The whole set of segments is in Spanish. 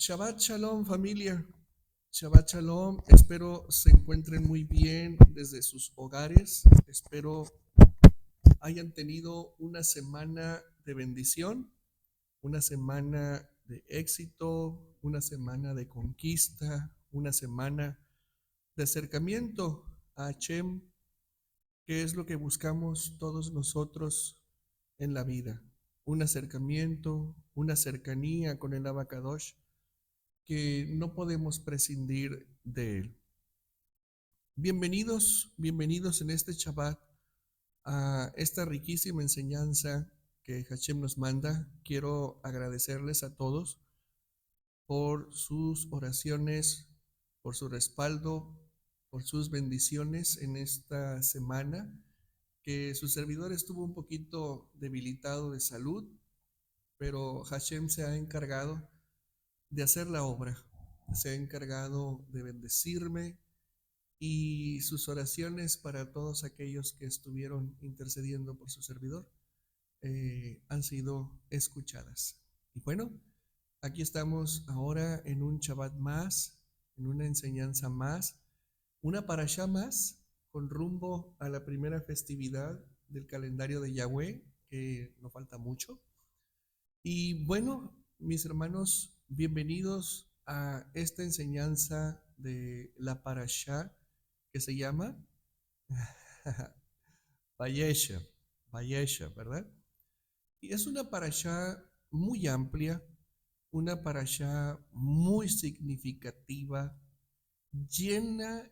Shabbat Shalom familia, Shabbat Shalom, espero se encuentren muy bien desde sus hogares, espero hayan tenido una semana de bendición, una semana de éxito, una semana de conquista, una semana de acercamiento a Hashem, que es lo que buscamos todos nosotros en la vida, un acercamiento, una cercanía con el Abacadosh que no podemos prescindir de él. Bienvenidos, bienvenidos en este Shabbat a esta riquísima enseñanza que Hashem nos manda. Quiero agradecerles a todos por sus oraciones, por su respaldo, por sus bendiciones en esta semana, que su servidor estuvo un poquito debilitado de salud, pero Hashem se ha encargado de hacer la obra, se ha encargado de bendecirme y sus oraciones para todos aquellos que estuvieron intercediendo por su servidor han sido escuchadas. Y bueno, aquí estamos ahora en un Shabbat más, en una enseñanza más, una parashá más, con rumbo a la primera festividad del calendario de Yahweh, que no falta mucho. Y bueno, mis hermanos, bienvenidos a esta enseñanza de la parashá que se llama Vayesha, Vayesha, ¿verdad? Y es una parashá muy amplia, una parashá muy significativa, llena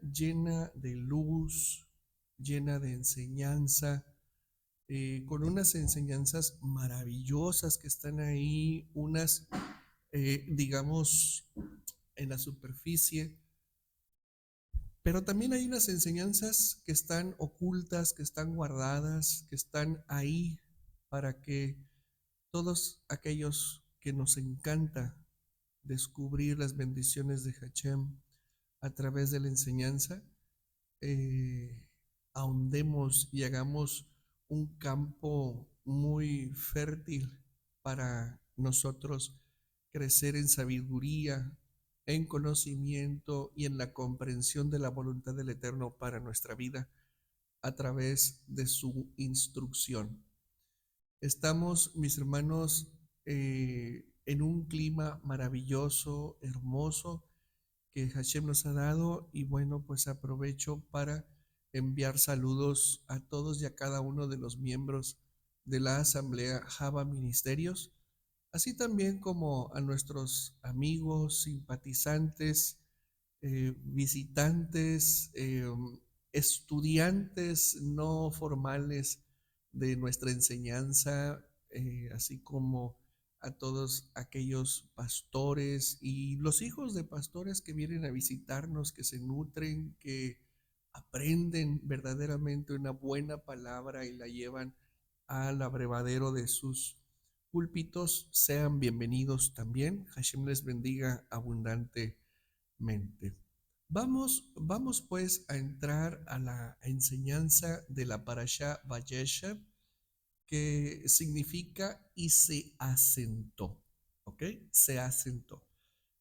de luz, llena de enseñanza, con unas enseñanzas maravillosas que están ahí, unas, digamos, en la superficie, pero también hay unas enseñanzas que están ocultas, que están guardadas, que están ahí para que todos aquellos que nos encanta descubrir las bendiciones de Hashem a través de la enseñanza, eh, ahondemos y hagamos un campo muy fértil para nosotros crecer en sabiduría, en conocimiento y en la comprensión de la voluntad del Eterno para nuestra vida a través de su instrucción. Estamos, mis hermanos, en un clima maravilloso, hermoso, que Hashem nos ha dado y bueno, pues aprovecho para enviar saludos a todos y a cada uno de los miembros de la Asamblea Java Ministerios, así también como a nuestros amigos, simpatizantes, visitantes, estudiantes no formales de nuestra enseñanza, así como a todos aquellos pastores y los hijos de pastores que vienen a visitarnos, que se nutren, que aprenden verdaderamente una buena palabra y la llevan al abrevadero de sus púlpitos, sean bienvenidos también. Hashem les bendiga abundantemente. Vamos pues a entrar a la enseñanza de la parashá Vayeshev, que significa y se asentó, ¿ok? Se asentó.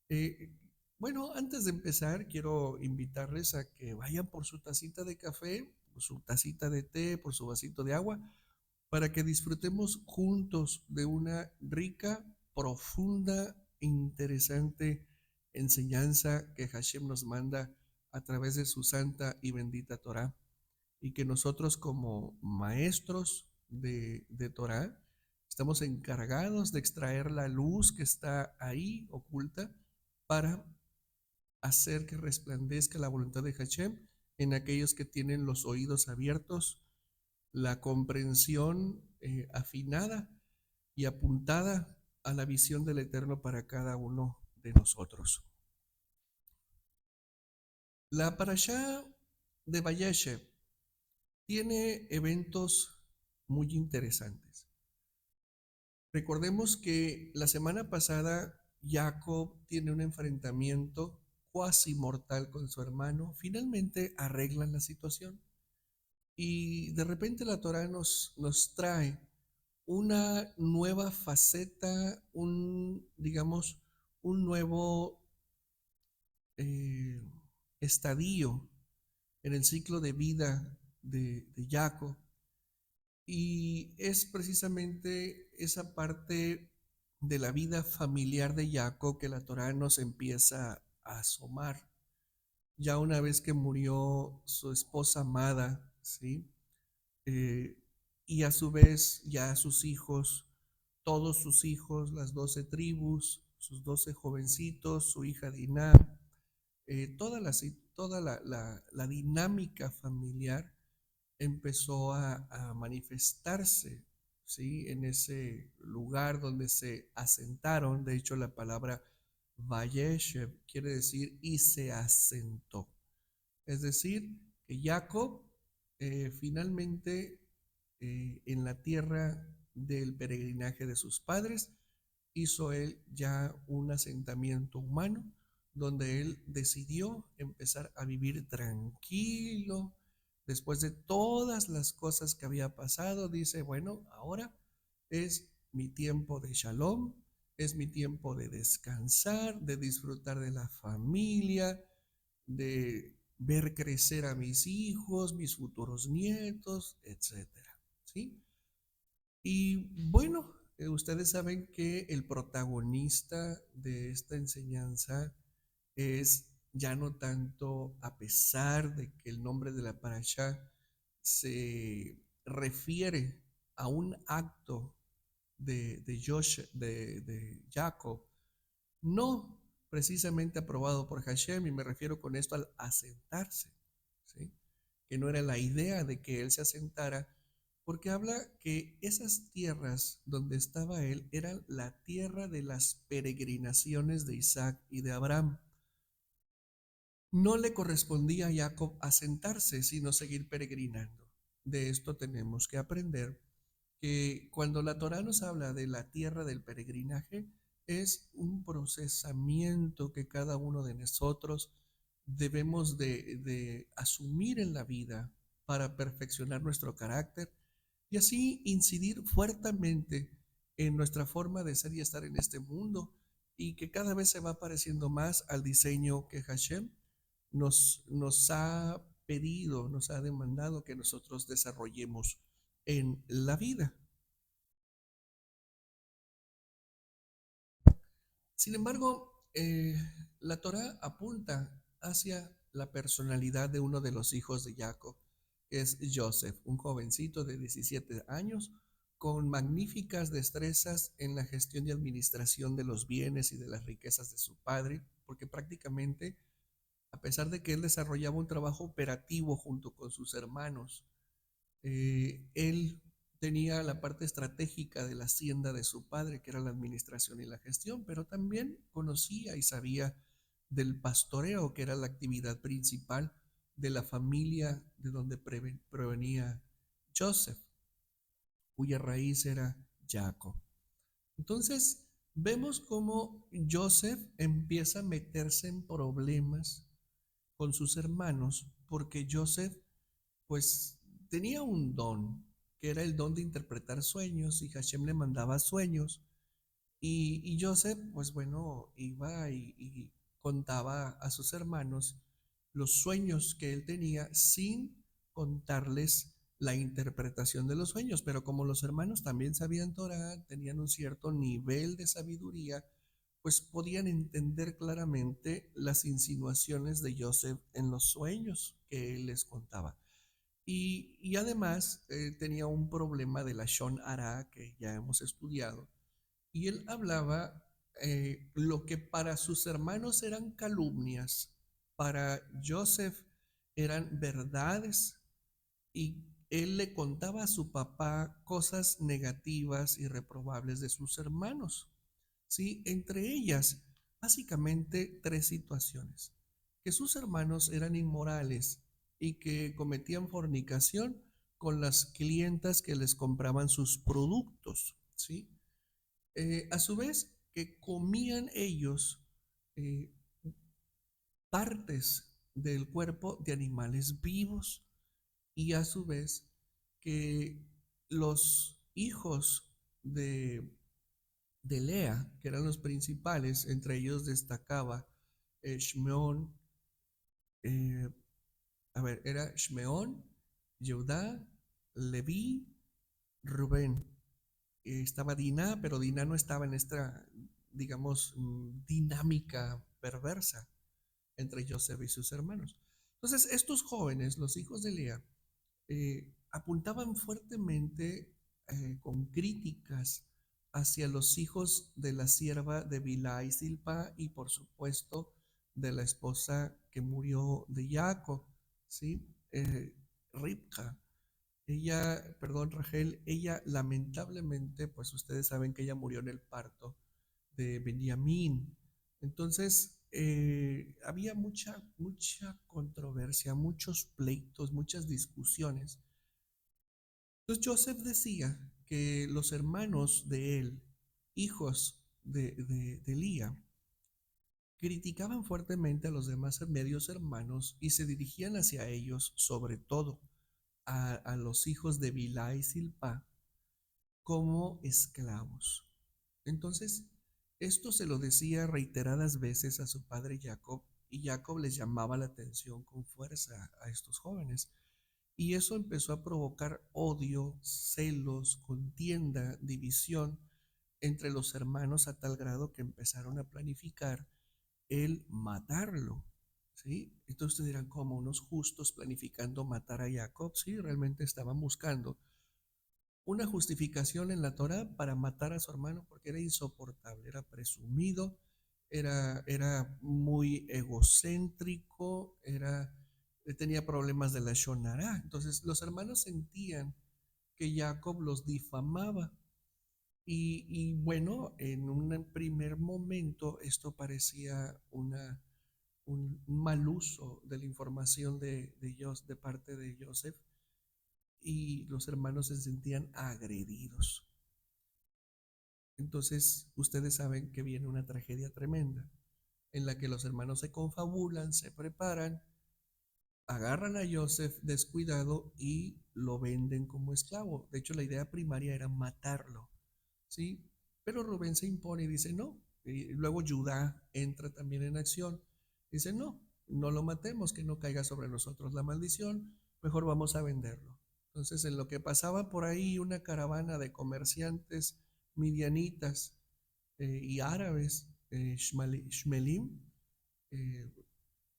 Eh, bueno, antes de empezar, quiero invitarles a que vayan por su tacita de café, por su tacita de té, por su vasito de agua, para que disfrutemos juntos de una rica, profunda, interesante enseñanza que Hashem nos manda a través de su santa y bendita Torah, y que nosotros como maestros de Torah estamos encargados de extraer la luz que está ahí oculta para hacer que resplandezca la voluntad de Hashem en aquellos que tienen los oídos abiertos, la comprensión afinada y apuntada a la visión del Eterno para cada uno de nosotros. La parashá de Vayeshev tiene eventos muy interesantes. Recordemos que la semana pasada Jacob tiene un enfrentamiento cuasi mortal con su hermano. Finalmente arreglan la situación y de repente la Torah nos trae una nueva faceta, digamos, un nuevo eh, estadio en el ciclo de vida de Jacob. Y es precisamente esa parte de la vida familiar de Jacob que la Torá nos empieza a asomar. Ya una vez que murió su esposa amada, ¿sí? Eh, y a su vez ya sus hijos, todos sus hijos, las 12 tribus, sus 12 jovencitos, su hija Diná, toda la dinámica familiar empezó a manifestarse, ¿sí? En ese lugar donde se asentaron. De hecho, la palabra Vayeshev quiere decir y se asentó. Es decir, que Jacob finalmente en la tierra del peregrinaje de sus padres hizo él ya un asentamiento humano donde él decidió empezar a vivir tranquilo. Después de todas las cosas que había pasado, dice, bueno, ahora es mi tiempo de shalom, es mi tiempo de descansar, de disfrutar de la familia, de ver crecer a mis hijos, mis futuros nietos, etcétera, ¿sí? Y bueno, ustedes saben que el protagonista de esta enseñanza es ya no tanto, a pesar de que el nombre de la parasha se refiere a un acto de Jacob, no precisamente aprobado por Hashem, y me refiero con esto al asentarse, ¿sí? Que no era la idea de que él se asentara, porque habla que esas tierras donde estaba él eran la tierra de las peregrinaciones de Isaac y de Abraham. No le correspondía a Jacob asentarse, sino seguir peregrinando. De esto tenemos que aprender que cuando la Torá nos habla de la tierra del peregrinaje, es un procesamiento que cada uno de nosotros debemos de asumir en la vida para perfeccionar nuestro carácter y así incidir fuertemente en nuestra forma de ser y estar en este mundo, y que cada vez se va pareciendo más al diseño que Hashem nos ha pedido, nos ha demandado que nosotros desarrollemos en la vida. Sin embargo, la Torá apunta hacia la personalidad de uno de los hijos de Jacob, que es Joseph, un jovencito de 17 años con magníficas destrezas en la gestión y administración de los bienes y de las riquezas de su padre, porque prácticamente, a pesar de que él desarrollaba un trabajo operativo junto con sus hermanos, él tenía la parte estratégica de la hacienda de su padre, que era la administración y la gestión, pero también conocía y sabía del pastoreo, que era la actividad principal de la familia de donde provenía Joseph, cuya raíz era Jacob. Entonces, vemos cómo Joseph empieza a meterse en problemas con sus hermanos, porque Joseph pues tenía un don, que era el don de interpretar sueños, y Hashem le mandaba sueños, y Joseph, pues bueno, iba y contaba a sus hermanos los sueños que él tenía sin contarles la interpretación de los sueños, pero como los hermanos también sabían Torah, tenían un cierto nivel de sabiduría, pues podían entender claramente las insinuaciones de Joseph en los sueños que él les contaba. Y además tenía un problema de la Shon Ara que ya hemos estudiado. Y él hablaba lo que para sus hermanos eran calumnias, para Joseph eran verdades, y él le contaba a su papá cosas negativas y reprobables de sus hermanos. ¿Sí? Entre ellas, básicamente tres situaciones: que sus hermanos eran inmorales y que cometían fornicación con las clientas que les compraban sus productos, ¿sí? A su vez, que comían ellos eh, partes del cuerpo de animales vivos, y a su vez que los hijos de de Lea, que eran los principales. Entre ellos destacaba Shmeón, eh, era Shmeón, Yehudá, Leví, Rubén. Estaba Diná, pero Diná no estaba en esta, digamos, dinámica perversa entre Joseph y sus hermanos. Entonces, estos jóvenes, los hijos de Lea, apuntaban fuertemente con críticas hacia los hijos de la sierva de Bilhá y Silpa, y por supuesto de la esposa que murió de Jacob, ¿sí? Ribka. Ella, perdón, Rachel, ella lamentablemente, pues ustedes saben que ella murió en el parto de Benjamín. Entonces, había mucha controversia, muchos pleitos, muchas discusiones. Entonces, Joseph decía que los hermanos de él, hijos de Lía, criticaban fuertemente a los demás medios hermanos y se dirigían hacia ellos, sobre todo a los hijos de Bilhá y Silpa, como esclavos. Entonces, esto se lo decía reiteradas veces a su padre Jacob, y Jacob les llamaba la atención con fuerza a estos jóvenes. Y eso empezó a provocar odio, celos, contienda, división entre los hermanos, a tal grado que empezaron a planificar el matarlo. ¿Sí? Entonces ustedes dirán, como unos justos planificando matar a Jacob. Sí, realmente estaban buscando una justificación en la Torá para matar a su hermano, porque era insoportable, era presumido, era muy egocéntrico, tenía problemas de la Shonará. Entonces los hermanos sentían que Jacob los difamaba. Y bueno, en un primer momento esto parecía un mal uso de la información de parte de Joseph, y los hermanos se sentían agredidos. Entonces, ustedes saben que viene una tragedia tremenda en la que los hermanos se confabulan, se preparan, agarran a Joseph descuidado y lo venden como esclavo. De hecho, la idea primaria era matarlo, ¿sí? Pero Rubén se impone y dice no. Y luego Judá entra también en acción. Dice no, no lo matemos, que no caiga sobre nosotros la maldición, mejor vamos a venderlo. Entonces, en lo que pasaba por ahí una caravana de comerciantes midianitas y árabes, Shmelim, eh,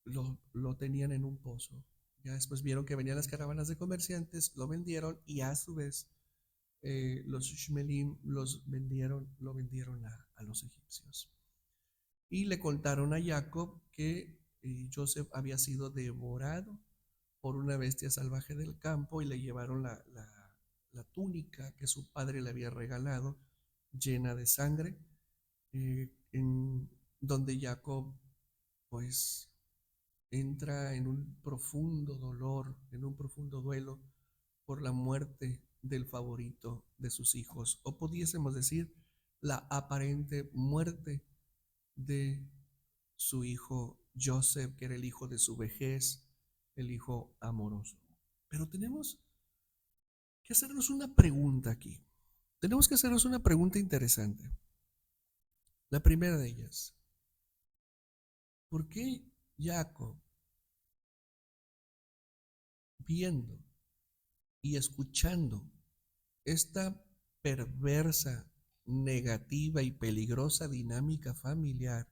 lo tenían en un pozo. Ya después vieron que venían las caravanas de comerciantes, lo vendieron, y a su vez los Shmelim lo vendieron a los egipcios. Y le contaron a Jacob que Joseph había sido devorado por una bestia salvaje del campo, y le llevaron la túnica que su padre le había regalado, llena de sangre, en donde Jacob pues entra en un profundo dolor, en un profundo duelo por la muerte del favorito de sus hijos, o pudiésemos decir la aparente muerte de su hijo Joseph, que era el hijo de su vejez, el hijo amoroso. Pero tenemos que hacernos una pregunta aquí. Tenemos que hacernos una pregunta interesante. La primera de ellas, ¿por qué Jacob, viendo y escuchando esta perversa, negativa y peligrosa dinámica familiar,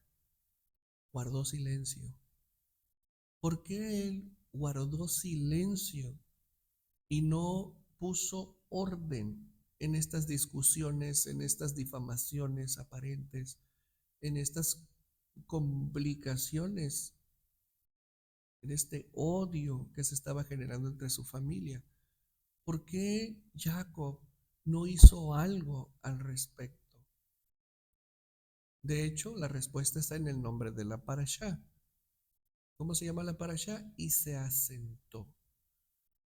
guardó silencio? ¿Por qué él guardó silencio y no puso orden en estas discusiones, en estas difamaciones aparentes, en estas complicaciones, en este odio que se estaba generando entre su familia? ¿Por qué Jacob no hizo algo al respecto? De hecho, la respuesta está en el nombre de la parashá. ¿Cómo se llama la parashá? Y se asentó.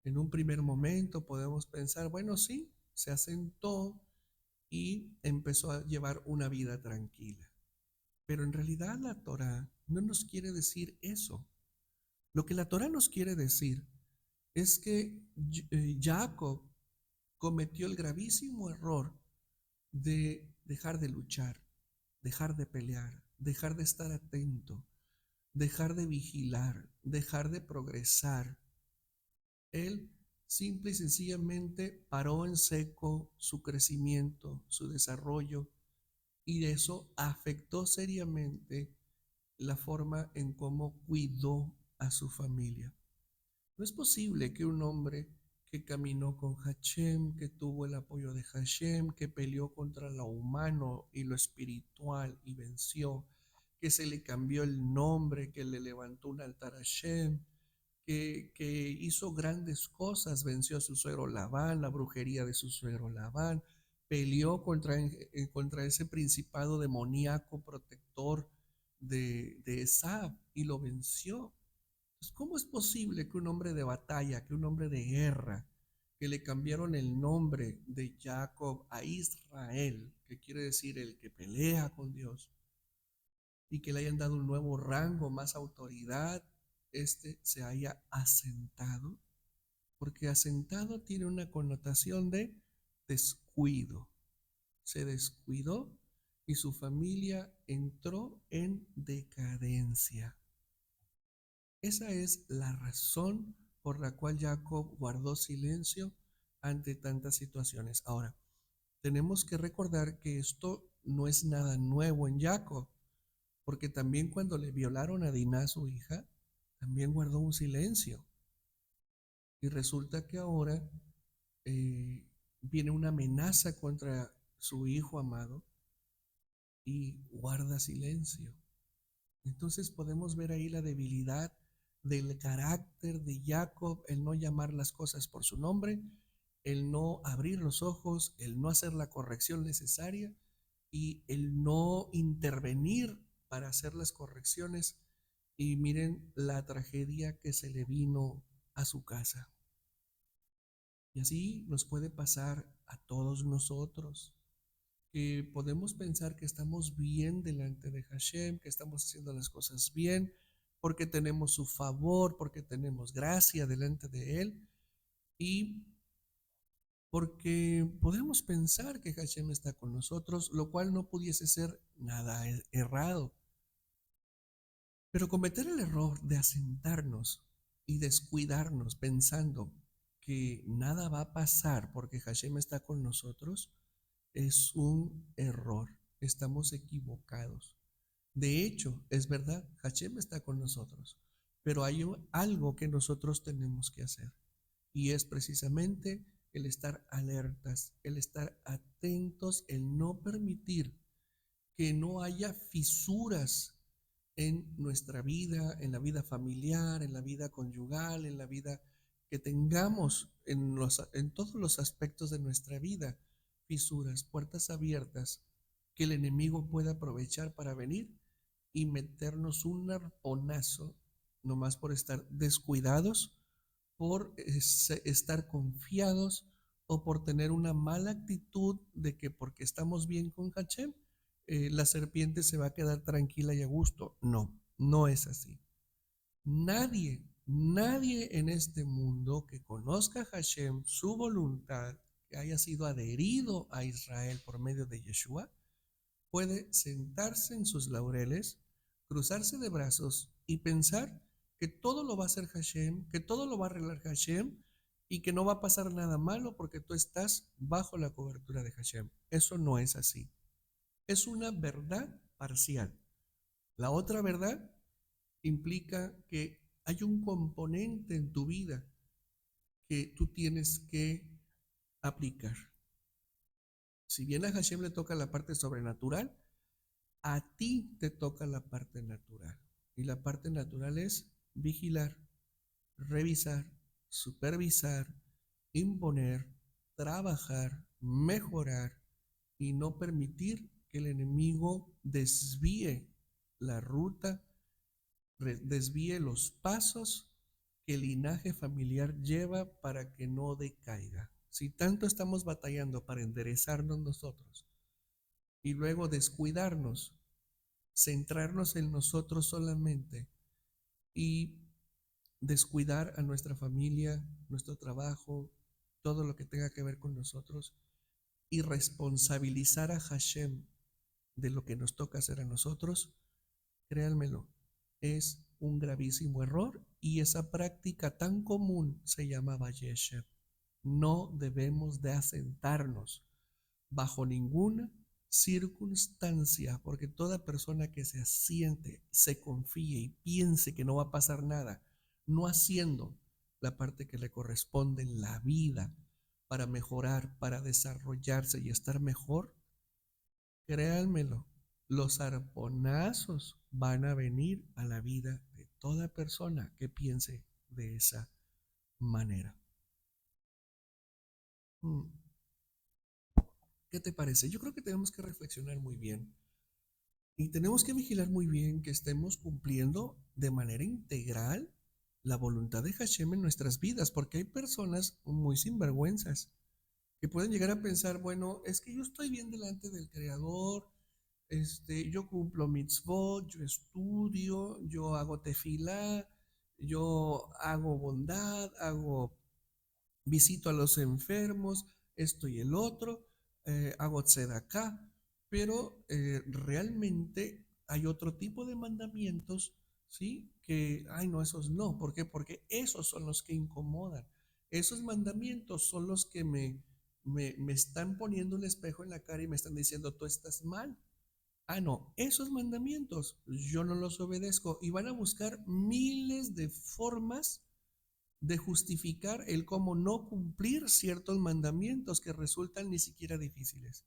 En un primer momento podemos pensar, bueno, sí, se asentó y empezó a llevar una vida tranquila. Pero en realidad la Torá no nos quiere decir eso. Lo que la Torá nos quiere decir es que Jacob cometió el gravísimo error de dejar de luchar, dejar de pelear, dejar de estar atento, dejar de vigilar, dejar de progresar. Él simple y sencillamente paró en seco su crecimiento, su desarrollo, y eso afectó seriamente la forma en cómo cuidó a su familia. No es posible que un hombre que caminó con Hashem, que tuvo el apoyo de Hashem, que peleó contra lo humano y lo espiritual y venció, que se le cambió el nombre, que le levantó un altar a Hashem, que hizo grandes cosas, venció a su suegro Labán, la brujería de su suegro Labán, peleó contra ese principado demoníaco protector de Esab y lo venció. Entonces, ¿cómo es posible que un hombre de batalla, que un hombre de guerra, que le cambiaron el nombre de Jacob a Israel, que quiere decir el que pelea con Dios, y que le hayan dado un nuevo rango, más autoridad, se haya asentado? Porque asentado tiene una connotación de descuido. Se descuidó y su familia entró en decadencia. Esa es la razón por la cual Jacob guardó silencio ante tantas situaciones. Ahora, tenemos que recordar que esto no es nada nuevo en Jacob, porque también cuando le violaron a Diná, su hija, también guardó un silencio. Y resulta que ahora viene una amenaza contra su hijo amado y guarda silencio. Entonces podemos ver ahí la debilidad del carácter de Jacob, el no llamar las cosas por su nombre, el no abrir los ojos, el no hacer la corrección necesaria y el no intervenir para hacer las correcciones. Y miren la tragedia que se le vino a su casa. Y así nos puede pasar a todos nosotros, que podemos pensar que estamos bien delante de Hashem, que estamos haciendo las cosas bien, porque tenemos su favor, porque tenemos gracia delante de Él y porque podemos pensar que Hashem está con nosotros, lo cual no pudiese ser nada errado. Pero cometer el error de asentarnos y descuidarnos pensando que nada va a pasar porque Hashem está con nosotros es un error. Estamos equivocados. De hecho, es verdad, Hashem está con nosotros, pero hay algo que nosotros tenemos que hacer y es precisamente el estar alertas, el estar atentos, el no permitir que no haya fisuras en nuestra vida, en la vida familiar, en la vida conyugal, en la vida que tengamos en todos los aspectos de nuestra vida, fisuras, puertas abiertas que el enemigo pueda aprovechar para venir y meternos un arponazo, nomás por estar descuidados, por estar confiados o por tener una mala actitud de que porque estamos bien con Hashem, la serpiente se va a quedar tranquila y a gusto. No, no es así. Nadie en este mundo que conozca a Hashem, su voluntad, que haya sido adherido a Israel por medio de Yeshua, puede sentarse en sus laureles, cruzarse de brazos y pensar que todo lo va a hacer Hashem, que todo lo va a arreglar Hashem y que no va a pasar nada malo porque tú estás bajo la cobertura de Hashem. Eso no es así. Es una verdad parcial. La otra verdad implica que hay un componente en tu vida que tú tienes que aplicar. Si bien a Hashem le toca la parte sobrenatural, a ti te toca la parte natural. Y la parte natural es vigilar, revisar, supervisar, imponer, trabajar, mejorar y no permitir que el enemigo desvíe la ruta, desvíe los pasos que el linaje familiar lleva para que no decaiga. Si tanto estamos batallando para enderezarnos nosotros y luego descuidarnos, centrarnos en nosotros solamente y descuidar a nuestra familia, nuestro trabajo, todo lo que tenga que ver con nosotros, y responsabilizar a Hashem de lo que nos toca hacer a nosotros, créanmelo, es un gravísimo error y esa práctica tan común se llama Vayeshev. No debemos de asentarnos bajo ninguna circunstancia, porque toda persona que se asiente, se confíe y piense que no va a pasar nada, no haciendo la parte que le corresponde en la vida para mejorar, para desarrollarse y estar mejor, créanmelo, los arponazos van a venir a la vida de toda persona que piense de esa manera. ¿Qué te parece? Yo creo que tenemos que reflexionar muy bien y tenemos que vigilar muy bien que estemos cumpliendo de manera integral la voluntad de Hashem en nuestras vidas, porque hay personas muy sinvergüenzas que pueden llegar a pensar, bueno, es que yo estoy bien delante del Creador, yo cumplo mitzvot, yo estudio, yo hago tefilá, yo hago bondad, visito a los enfermos, esto y el otro, hago tzedaká, pero realmente hay otro tipo de mandamientos, ¿sí? Que, ay, no, esos no. ¿Por qué? Porque esos son los que incomodan. Esos mandamientos son los que me están poniendo un espejo en la cara y me están diciendo, tú estás mal. Ah, no, esos mandamientos yo no los obedezco y van a buscar miles de formas de justificar el cómo no cumplir ciertos mandamientos que resultan ni siquiera difíciles,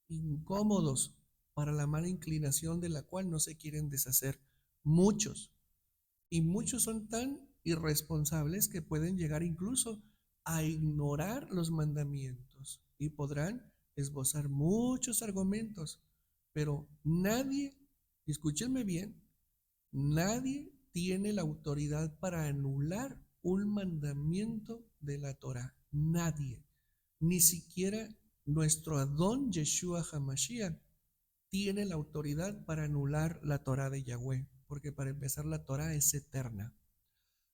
incómodos para la mala inclinación de la cual no se quieren deshacer muchos. Y muchos son tan irresponsables que pueden llegar incluso a ignorar los mandamientos y podrán esbozar muchos argumentos, pero nadie, escúchenme bien, nadie tiene la autoridad para anular un mandamiento de la Torah. Nadie. Ni siquiera nuestro Adón Yeshua HaMashiach tiene la autoridad para anular la Torah de Yahweh, porque para empezar la Torah es eterna.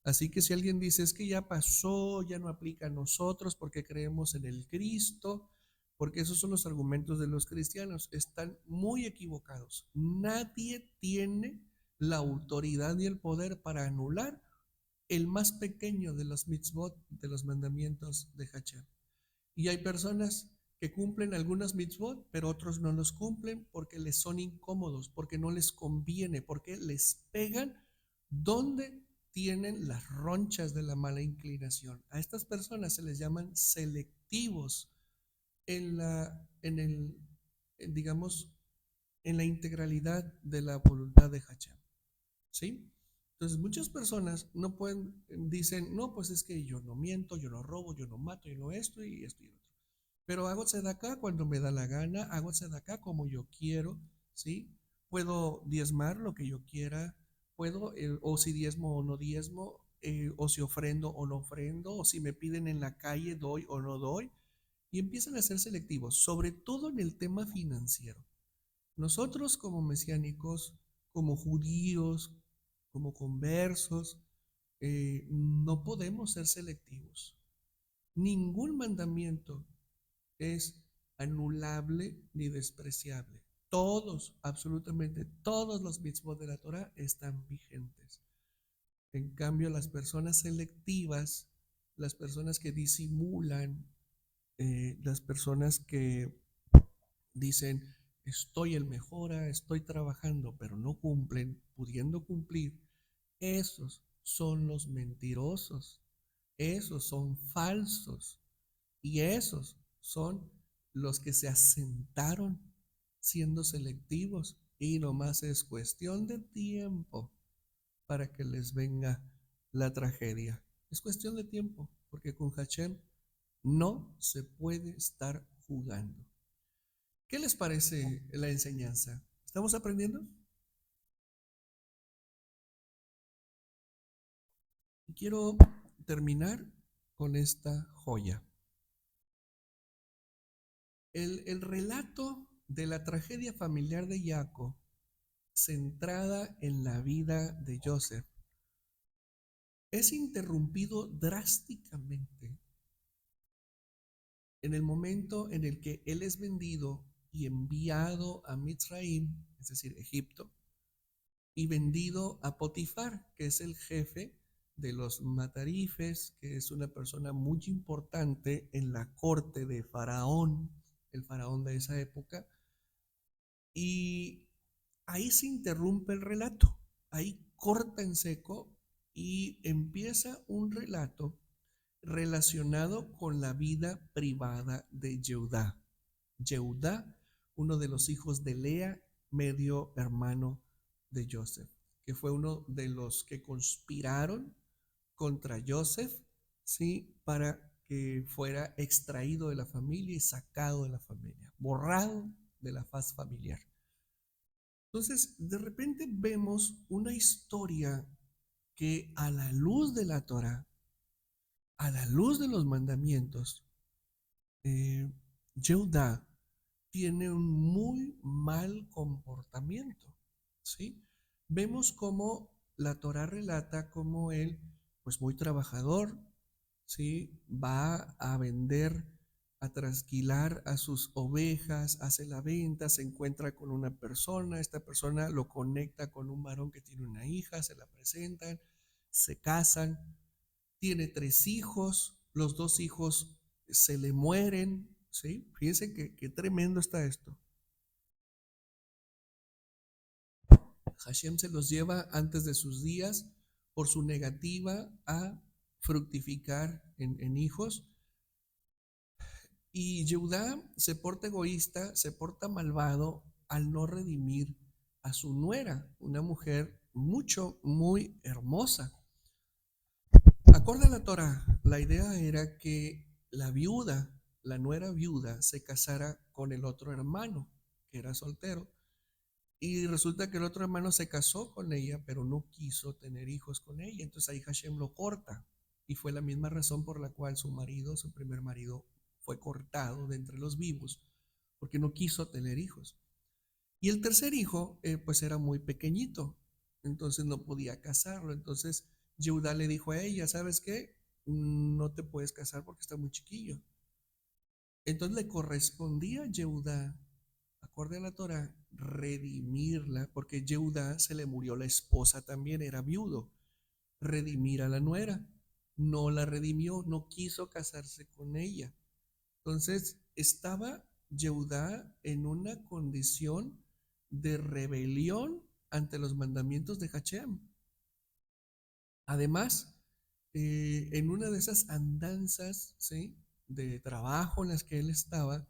Así que si alguien dice es que ya pasó, ya no aplica a nosotros porque creemos en el Cristo, porque esos son los argumentos de los cristianos, están muy equivocados. Nadie tiene la autoridad ni el poder para anular el más pequeño de los mitzvot, de los mandamientos de Hashem. Y hay personas que cumplen algunos mitzvot, pero otros no los cumplen porque les son incómodos, porque no les conviene, porque les pegan donde tienen las ronchas de la mala inclinación. A estas personas se les llaman selectivos en el, digamos, en la integralidad de la voluntad de Hashem. ¿Sí? Entonces muchas personas no pueden, dicen, no, pues es que yo no miento, yo no robo, yo no mato, yo no esto y esto y otro. Pero hago tzedaká cuando me da la gana, hago tzedaká como yo quiero, ¿sí? Puedo diezmar lo que yo quiera, puedo, o si diezmo o no diezmo, o si ofrendo o no ofrendo, o si me piden en la calle, doy o no doy, y empiezan a ser selectivos, sobre todo en el tema financiero. Nosotros como mesiánicos, como judíos, como conversos, no podemos ser selectivos. Ningún mandamiento es anulable ni despreciable. Todos, absolutamente todos los mitzvot de la Torah están vigentes. En cambio, las personas selectivas, las personas que disimulan, las personas que dicen, estoy el mejora, estoy trabajando, pero no cumplen, pudiendo cumplir, esos son los mentirosos, esos son falsos y esos son los que se asentaron siendo selectivos y nomás es cuestión de tiempo para que les venga la tragedia. Es cuestión de tiempo, porque con Hashem no se puede estar jugando. ¿Qué les parece la enseñanza? ¿Estamos aprendiendo? Y quiero terminar con esta joya. El relato de la tragedia familiar de Jacob, centrada en la vida de Joseph, es interrumpido drásticamente En el momento en el que él es vendido y enviado a Mitzraim, es decir, Egipto, y vendido a Potifar, que es el jefe de los matarifes, que es una persona muy importante en la corte de Faraón, el faraón de esa época, y ahí se interrumpe el relato, ahí corta en seco y empieza un relato relacionado con la vida privada de Yehudá. Yehudá, uno de los hijos de Lea, medio hermano de Joseph, que fue uno de los que conspiraron contra Joseph, ¿sí? Para que fuera extraído de la familia y sacado de la familia, borrado de la faz familiar. Entonces, de repente vemos una historia que a la luz de la Torah, a la luz de los mandamientos, eh, Yehudá tiene un muy mal comportamiento, ¿sí? Vemos cómo la Torah relata cómo él, pues muy trabajador, ¿sí? Va a vender, a trasquilar a sus ovejas, hace la venta, se encuentra con una persona, esta persona lo conecta con un varón que tiene una hija, se la presentan, se casan, tiene 3 hijos, los 2 hijos se le mueren, ¿sí? Fíjense que tremendo está esto. Hashem se los lleva antes de sus días por su negativa a fructificar en hijos. Y Yehudá se porta egoísta, se porta malvado al no redimir a su nuera, una mujer muy hermosa. Acorde a la Torah, la idea era que la viuda, la nuera viuda, se casara con el otro hermano, que era soltero. Y resulta que el otro hermano se casó con ella, pero no quiso tener hijos con ella. Entonces ahí Hashem lo corta. Y fue la misma razón por la cual su marido, su primer marido, fue cortado de entre los vivos, porque no quiso tener hijos. Y el tercer hijo, pues era muy pequeñito, entonces no podía casarlo. Entonces Yehudá le dijo a ella, ¿sabes qué? No te puedes casar porque está muy chiquillo. Entonces le correspondía a Yehudá, acorde a la Torah, redimirla, porque Yehudá se le murió la esposa también, era viudo, redimir a la nuera. No la redimió, no quiso casarse con ella. Entonces estaba Yehudá en una condición de rebelión ante los mandamientos de Hashem. Además, en una de esas andanzas, ¿sí?, de trabajo en las que él estaba,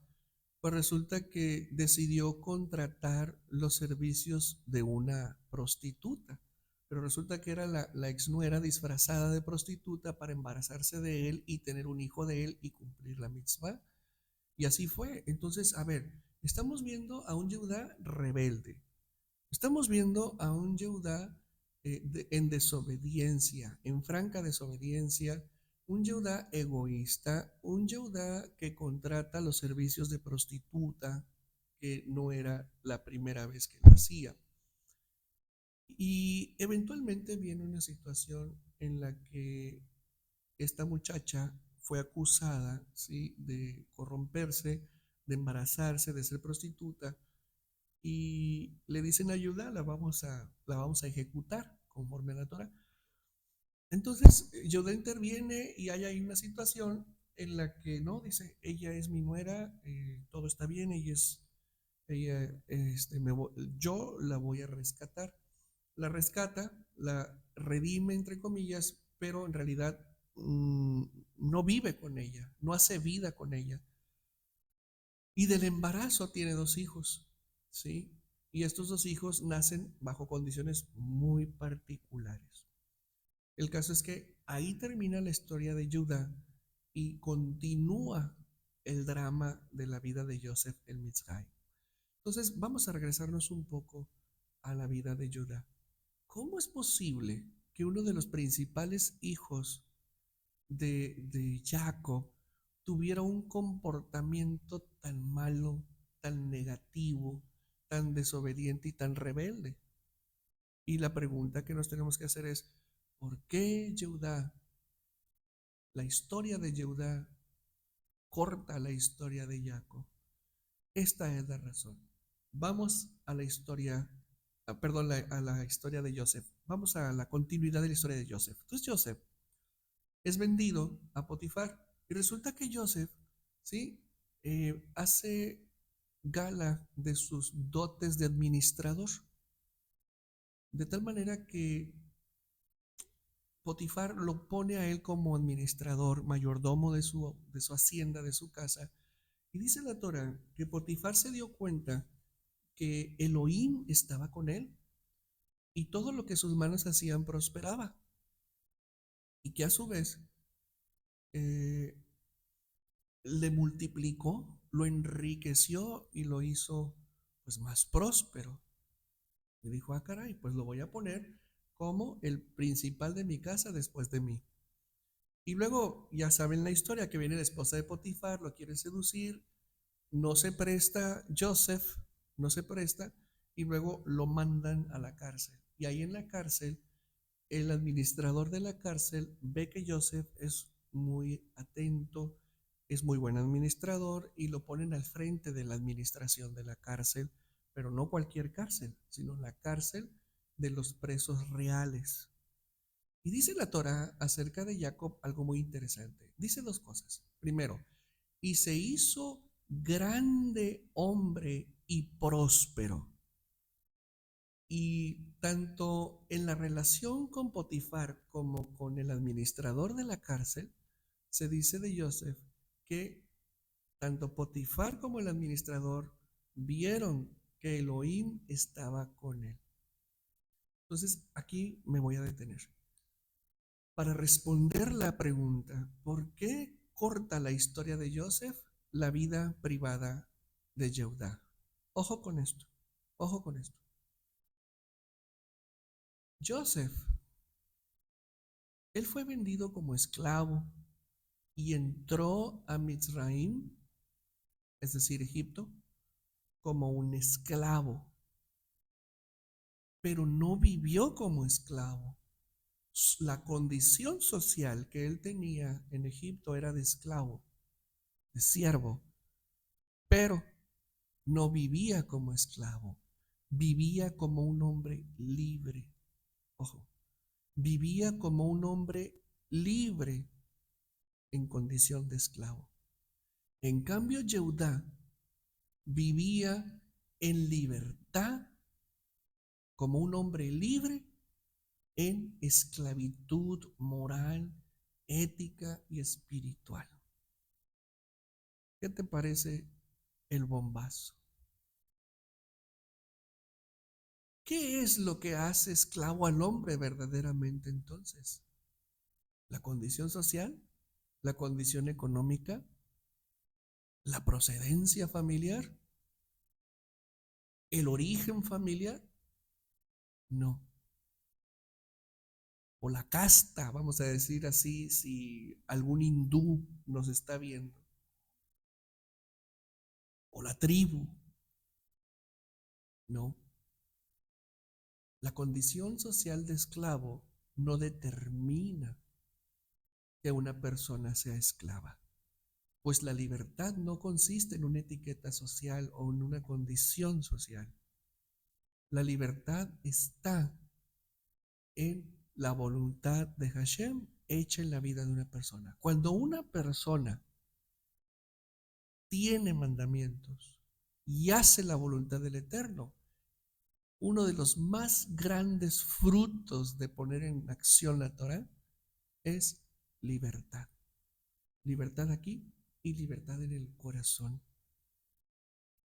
pues resulta que decidió contratar los servicios de una prostituta. Pero resulta que era la exnuera disfrazada de prostituta para embarazarse de él y tener un hijo de él y cumplir la mitzvah. Y así fue. Entonces, a ver, estamos viendo a un Yehudá rebelde. Estamos viendo a un Yehudá en desobediencia, en franca desobediencia, un Yehudá egoísta, un Yehudá que contrata los servicios de prostituta, que no era la primera vez que lo hacía. Y eventualmente viene una situación en la que esta muchacha fue acusada, ¿sí?, de corromperse, de embarazarse, de ser prostituta, y le dicen ayuda, la vamos a ejecutar conforme a la Torah. Entonces, Yehudá interviene y hay ahí una situación en la que no, dice, ella es mi nuera, todo está bien, yo la voy a rescatar. La rescata, la redime, entre comillas, pero en realidad no vive con ella, no hace vida con ella. Y del embarazo tiene 2 hijos, ¿sí? Y estos 2 hijos nacen bajo condiciones muy particulares. El caso es que ahí termina la historia de Judá y continúa el drama de la vida de Joseph en Mitzray. Entonces vamos a regresarnos un poco a la vida de Judá. ¿Cómo es posible que uno de los principales hijos de Jacob tuviera un comportamiento tan malo, tan negativo, tan desobediente y tan rebelde? Y la pregunta que nos tenemos que hacer es, ¿por qué Jehudá, la historia de Jehudá, corta la historia de Jacob? Esta es la razón. Vamos a la historia, perdón, a la historia de Joseph. Vamos a la continuidad de la historia de Joseph. Entonces Joseph es vendido a Potifar y resulta que Joseph, ¿sí? Hace gala de sus dotes de administrador, de tal manera que Potifar lo pone a él como administrador, mayordomo de su hacienda, de su casa. Y dice la Torah que Potifar se dio cuenta que Elohim estaba con él y todo lo que sus manos hacían prosperaba. Y que a su vez eh, le multiplicó, lo enriqueció y lo hizo pues más próspero. Y dijo, ah, caray, pues lo voy a poner como el principal de mi casa después de mí. Y luego, ya saben la historia, que viene la esposa de Potifar, lo quiere seducir, no se presta, Joseph no se presta, y luego lo mandan a la cárcel. Y ahí en la cárcel, el administrador de la cárcel ve que Joseph es muy atento, es muy buen administrador, y lo ponen al frente de la administración de la cárcel, pero no cualquier cárcel, sino la cárcel de los presos reales. Y dice la Torah acerca de Jacob algo muy interesante. Dice dos cosas. Primero, y se hizo grande hombre y próspero. Y tanto en la relación con Potifar como con el administrador de la cárcel, se dice de Joseph que tanto Potifar como el administrador vieron que Elohim estaba con él. Entonces, aquí me voy a detener para responder la pregunta, ¿por qué corta la historia de Joseph la vida privada de Jehudá? Ojo con esto, ojo con esto. Joseph, él fue vendido como esclavo y entró a Mizraim, es decir, Egipto, como un esclavo, pero no vivió como esclavo. La condición social que él tenía en Egipto era de esclavo, de siervo, pero no vivía como esclavo, vivía como un hombre libre. Ojo, vivía como un hombre libre en condición de esclavo. En cambio, Yehudá vivía en libertad como un hombre libre en esclavitud moral, ética y espiritual. ¿Qué te parece el bombazo? ¿Qué es lo que hace esclavo al hombre verdaderamente entonces? ¿La condición social? ¿La condición económica? ¿La procedencia familiar? ¿El origen familiar? No. O la casta, vamos a decir así, si algún hindú nos está viendo. O la tribu. No. La condición social de esclavo no determina que una persona sea esclava. Pues la libertad no consiste en una etiqueta social o en una condición social. La libertad está en la voluntad de Hashem hecha en la vida de una persona. Cuando una persona tiene mandamientos y hace la voluntad del Eterno, uno de los más grandes frutos de poner en acción la Torah es libertad. Libertad aquí y libertad en el corazón.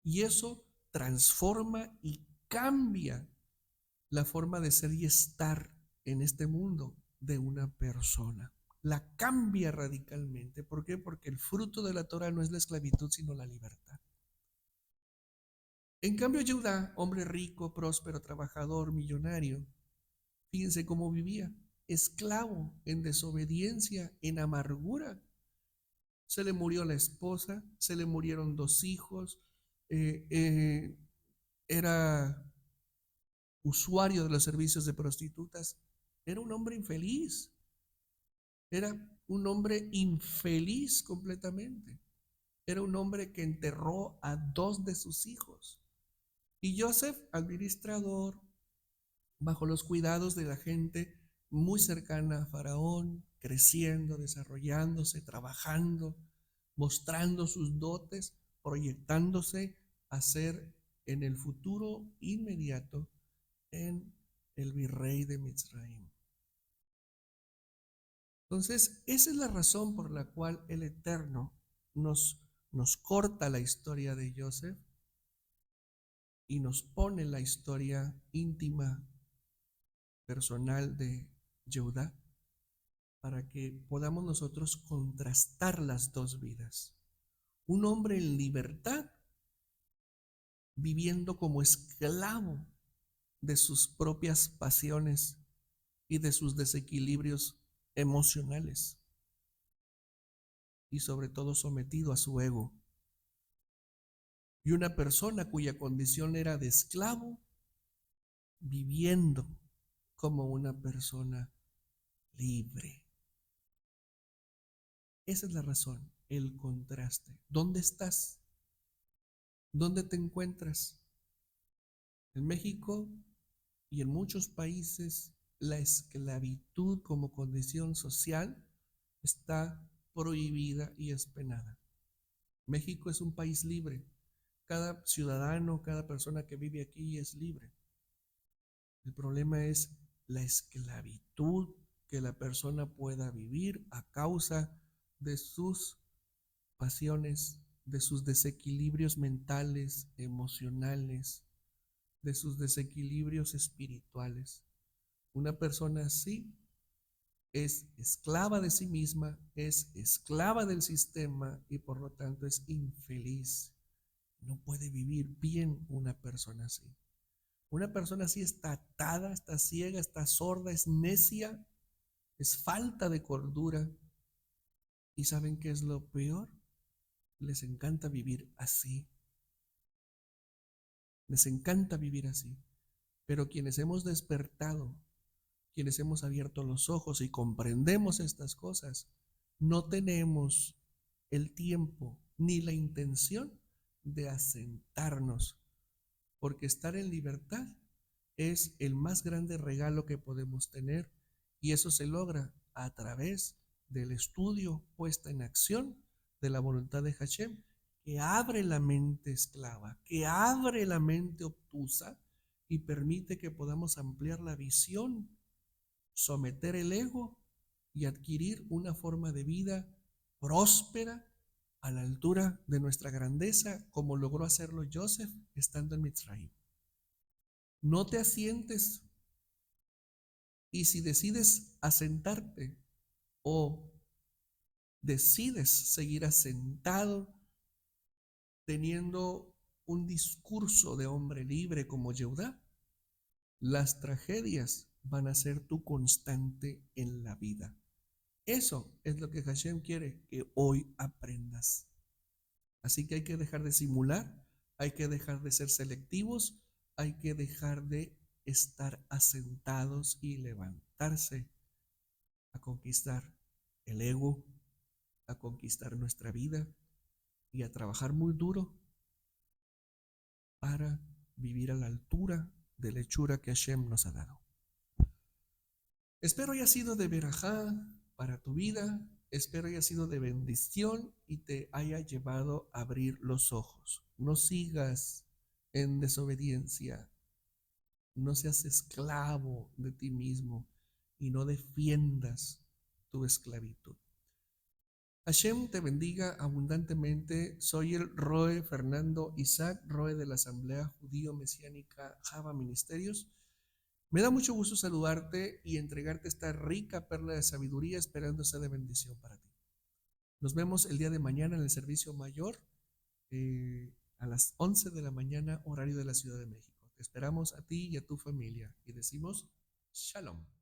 Y eso transforma y cambia la forma de ser y estar en este mundo de una persona. La cambia radicalmente. ¿Por qué? Porque el fruto de la Torah no es la esclavitud, sino la libertad. En cambio, Judá, hombre rico, próspero, trabajador, millonario, fíjense cómo vivía, esclavo, en desobediencia, en amargura. Se le murió la esposa, se le murieron 2 hijos, eh, eh, era usuario de los servicios de prostitutas, era un hombre infeliz, era un hombre infeliz completamente. era un hombre que enterró a 2 de sus hijos. Y Joseph, administrador, bajo los cuidados de la gente muy cercana a Faraón, creciendo, desarrollándose, trabajando, mostrando sus dotes, proyectándose a ser en el futuro inmediato en el virrey de Mitzrayim. Entonces, esa es la razón por la cual el Eterno nos corta la historia de Joseph y nos pone la historia íntima, personal de Judá, para que podamos nosotros contrastar las dos vidas. Un hombre en libertad, viviendo como esclavo de sus propias pasiones y de sus desequilibrios emocionales, y sobre todo sometido a su ego. Y una persona cuya condición era de esclavo, viviendo como una persona libre. Esa es la razón, el contraste. ¿Dónde estás? ¿Dónde te encuentras? En México y en muchos países, la esclavitud como condición social está prohibida y es penada. México es un país libre. Cada ciudadano, cada persona que vive aquí es libre. El problema es la esclavitud que la persona pueda vivir a causa de sus pasiones, de sus desequilibrios mentales, emocionales, de sus desequilibrios espirituales. Una persona así es esclava de sí misma, es esclava del sistema y por lo tanto es infeliz. No puede vivir bien una persona así. Una persona así está atada, está ciega, está sorda, es necia, es falta de cordura. ¿Y saben qué es lo peor? Les encanta vivir así. Les encanta vivir así. Pero quienes hemos despertado, quienes hemos abierto los ojos y comprendemos estas cosas, no tenemos el tiempo ni la intención de asentarnos, porque estar en libertad es el más grande regalo que podemos tener y eso se logra a través del estudio puesta en acción de la voluntad de Hashem, que abre la mente esclava, que abre la mente obtusa y permite que podamos ampliar la visión, someter el ego y adquirir una forma de vida próspera a la altura de nuestra grandeza, como logró hacerlo Joseph estando en Mitzrayim. No te asientes, y si decides asentarte o decides seguir asentado teniendo un discurso de hombre libre como Yehudá, las tragedias van a ser tu constante en la vida. Eso es lo que Hashem quiere que hoy aprendas. Así que hay que dejar de simular, hay que dejar de ser selectivos, hay que dejar de estar asentados y levantarse a conquistar el ego, a conquistar nuestra vida y a trabajar muy duro para vivir a la altura de la hechura que Hashem nos ha dado. Espero haya sido de verajá para tu vida, espero haya sido de bendición y te haya llevado a abrir los ojos. No sigas en desobediencia, no seas esclavo de ti mismo y no defiendas tu esclavitud. Hashem te bendiga abundantemente. Soy el Roe Fernando Isaac, Roe de la Asamblea Judío Mesiánica Java Ministerios. Me da mucho gusto saludarte y entregarte esta rica perla de sabiduría, esperando sea de bendición para ti. Nos vemos el día de mañana en el servicio mayor a las 11 de la mañana, horario de la Ciudad de México. Te esperamos a ti y a tu familia y decimos Shalom.